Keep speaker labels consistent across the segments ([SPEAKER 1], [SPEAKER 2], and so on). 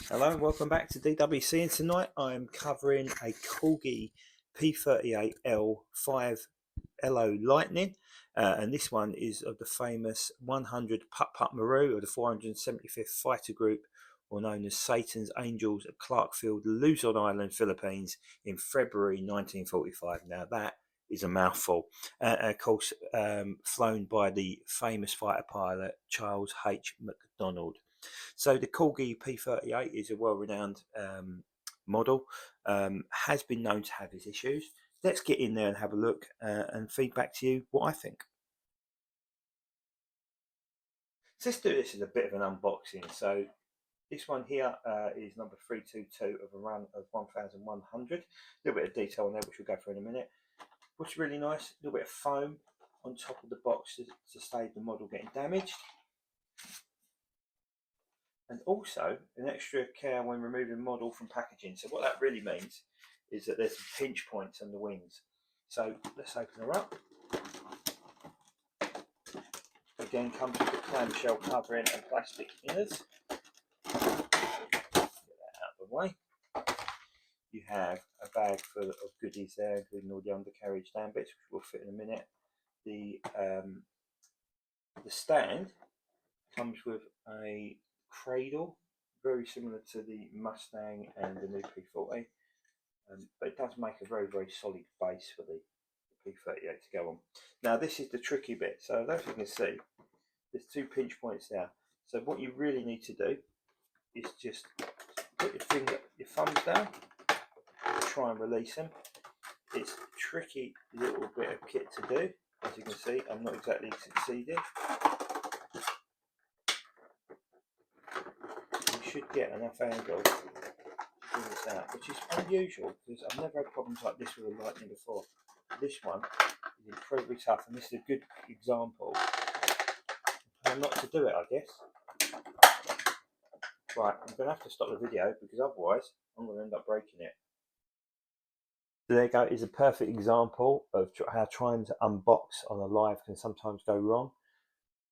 [SPEAKER 1] Hello and welcome back to DWC, and tonight I'm covering a Corgi P-38L 5 LO Lightning, and this one is of the famous 100 Putt Putt Maru of the 475th Fighter Group, or known as Satan's Angels, at Clarkfield, Luzon Island, Philippines in February 1945. Now that is a mouthful. Of course, flown by the famous fighter pilot Charles H. McDonald. So the Corgi P-38 is a well-renowned model, has been known to have its issues. Let's get in there and have a look and feedback to you what I think. So let's do this as a bit of an unboxing. So this one here is number 322 of a run of 1,100. A little bit of detail on there, which we'll go through in a minute. What's really nice, a little bit of foam on top of the box to save the model getting damaged. And also an extra care when removing model from packaging. So what that really means is that there's some pinch points on the wings. So let's open her up. Again, comes with the clamshell covering and plastic inners. Get that out of the way. You have a bag full of goodies there, including all the undercarriage down bits, which will fit in a minute. The stand comes with a cradle, very similar to the Mustang and the new P40, but it does make a very, very solid base for the P38 to go on. Now this is the tricky bit. So as you can see, there's two pinch points there. So what you really need to do is just put your thumbs down, try and release them. It's a tricky little bit of kit to do. As you can see, I'm not exactly succeeding. Should get enough angle to pull this out, which is unusual because I've never had problems like this with a Lightning before. This one is incredibly tough, and this is a good example of how not to do it, I guess. Right, I'm going to have to stop the video because otherwise I'm going to end up breaking it. So there you go, is a perfect example of how trying to unbox on a live can sometimes go wrong.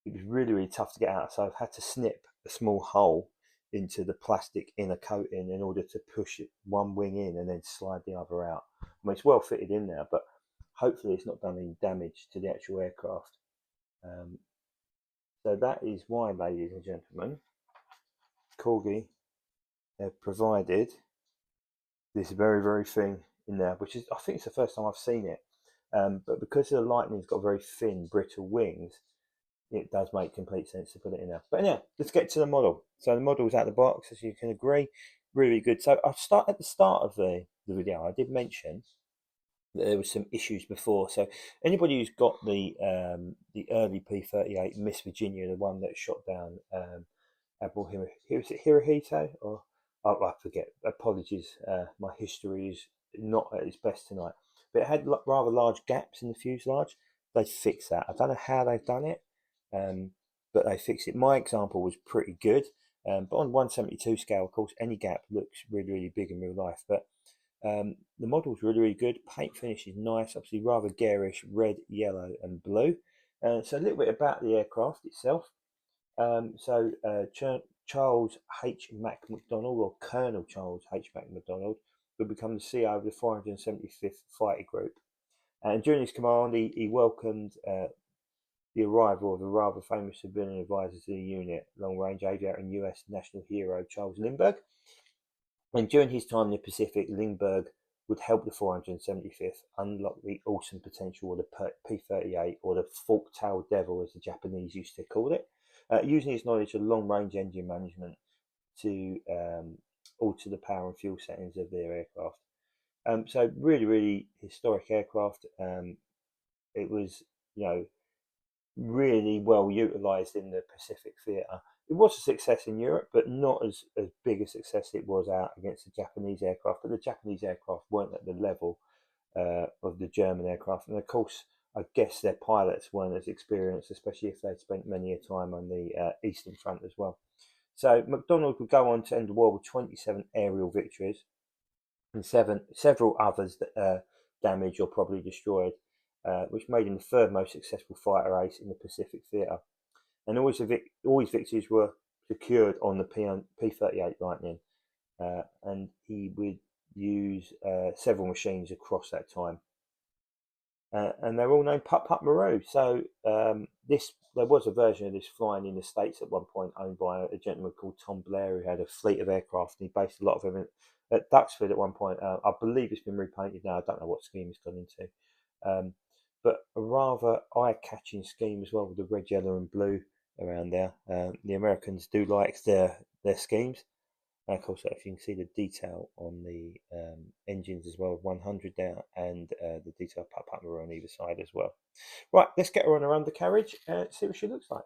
[SPEAKER 1] It was really, really tough to get out, so I've had to snip a small hole into the plastic inner coating in order to push it one wing in and then slide the other out. I mean, it's well fitted in there, but hopefully it's not done any damage to the actual aircraft. So that is why, ladies and gentlemen, Corgi have provided this very, very thing in there, which is, I think it's the first time I've seen it. But because the Lightning's got very thin, brittle wings, it does make complete sense to put it in there. But yeah, let's get to the model. So the model's out of the box, as you can agree, really good. So I'll start at the start of the video. I did mention that there was some issues before. So anybody who's got the early P-38 Miss Virginia, the one that shot down Admiral Hirohito, or I forget. Apologies, my history is not at its best tonight. But it had rather large gaps in the fuselage. They fixed that. I don't know how they've done it. But they fixed it. My example was pretty good, but on 172 scale, of course, any gap looks really, really big in real life. But the model's really, really good. Paint finish is nice, obviously rather garish, red, yellow, and blue. So a little bit about the aircraft itself. Charles H. Mac MacDonald, or Colonel Charles H. Mac MacDonald, will become the CEO of the 475th Fighter Group. And during his command, he welcomed the arrival of a rather famous civilian advisor to the unit, long-range aviator and US national hero Charles Lindbergh. And during his time in the Pacific, Lindbergh would help the 475th unlock the awesome potential of the P-38, or the fork-tailed devil, as the Japanese used to call it, using his knowledge of long-range engine management to alter the power and fuel settings of their aircraft. So really, really historic aircraft. It was, really well utilised in the Pacific theatre. It was a success in Europe, but not as big a success it was out against the Japanese aircraft. But the Japanese aircraft weren't at the level of the German aircraft. And of course, I guess their pilots weren't as experienced, especially if they'd spent many a time on the Eastern Front as well. So McDonald would go on to end the war with 27 aerial victories and several others that damaged or probably destroyed, which made him the third most successful fighter ace in the Pacific theatre. And all his victories were secured on the P-38 Lightning. and he would use several machines across that time. And they're all named Putt Putt Maru. So there was a version of this flying in the States at one point, owned by a gentleman called Tom Blair, who had a fleet of aircraft, and he based a lot of them at Duxford at one point. I believe it's been repainted now. I don't know what scheme it's gone into. But a rather eye-catching scheme as well, with the red, yellow and blue around there. The Americans do like their schemes. And of course, if you can see the detail on the engines as well, 100 there, and the detail Putt Putt Maru on either side as well. Right, let's get her on her undercarriage and see what she looks like.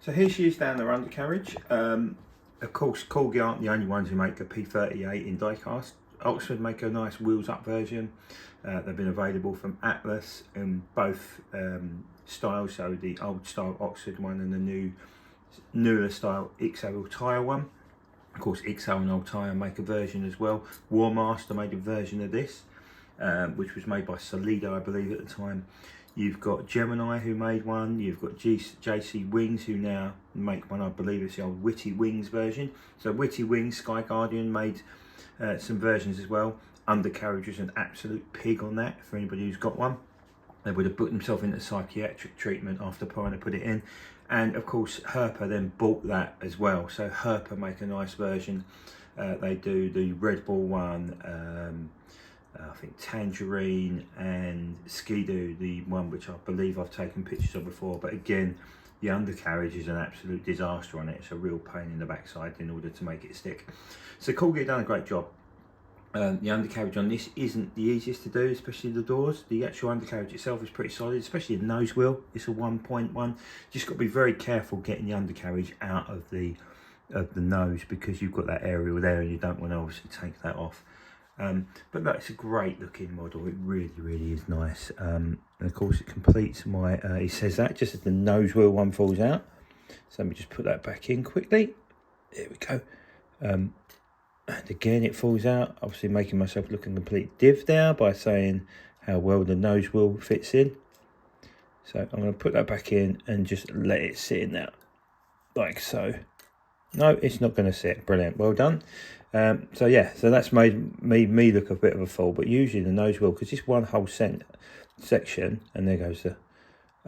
[SPEAKER 1] So here she is down her undercarriage. Of course, Corgi aren't the only ones who make a P-38 in diecast. Oxford make a nice wheels up version. They've been available from Atlas in both styles, so the old style Oxford one and the newer style XL tyre one. Of course, XL and Old Tyre make a version as well. Warmaster made a version of this, which was made by Solido, I believe, at the time. You've got Gemini, who made one. You've got JC Wings, who now make one. I believe it's the old Witty Wings version. So Witty Wings, Sky Guardian made some versions as well. Undercarriage was an absolute pig on that. For anybody who's got one, they would have put themselves into psychiatric treatment after trying to put it in. And of course, Herpa then bought that as well. So Herpa make a nice version. They do the Red Bull one, I think Tangerine, and Skidoo, the one which I believe I've taken pictures of before. But again, the undercarriage is an absolute disaster on it. It's a real pain in the backside in order to make it stick. So Corgi have done a great job. The undercarriage on this isn't the easiest to do, especially the doors. The actual undercarriage itself is pretty solid, especially the nose wheel. It's a 1.1. Just got to be very careful getting the undercarriage out of the nose, because you've got that area there and you don't want to obviously take that off. But that's a great looking model. It really is nice. And of course it completes my, he says that just as the nose wheel one falls out. So let me just put that back in quickly. There we go. And again it falls out, obviously making myself look a complete div there by saying how well the nose wheel fits in. So I'm going to put that back in and just let it sit in there like so. No, it's not going to sit. Brilliant, well done. So yeah, so that's made me look a bit of a fool, but usually the nose wheel, because it's one whole section, and there goes the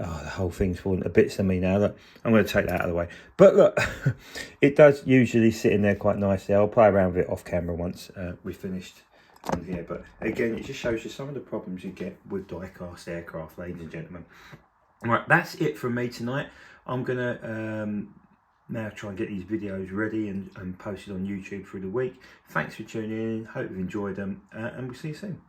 [SPEAKER 1] whole thing's falling to bits of me now. Look, I'm going to take that out of the way. But look, it does usually sit in there quite nicely. I'll play around with it off camera once we've finished on here. But again, it just shows you some of the problems you get with die-cast aircraft, ladies and gentlemen. Right, that's it from me tonight. I'm going to now try and get these videos ready and posted on YouTube through the week. Thanks for tuning in. Hope you've enjoyed them, and we'll see you soon.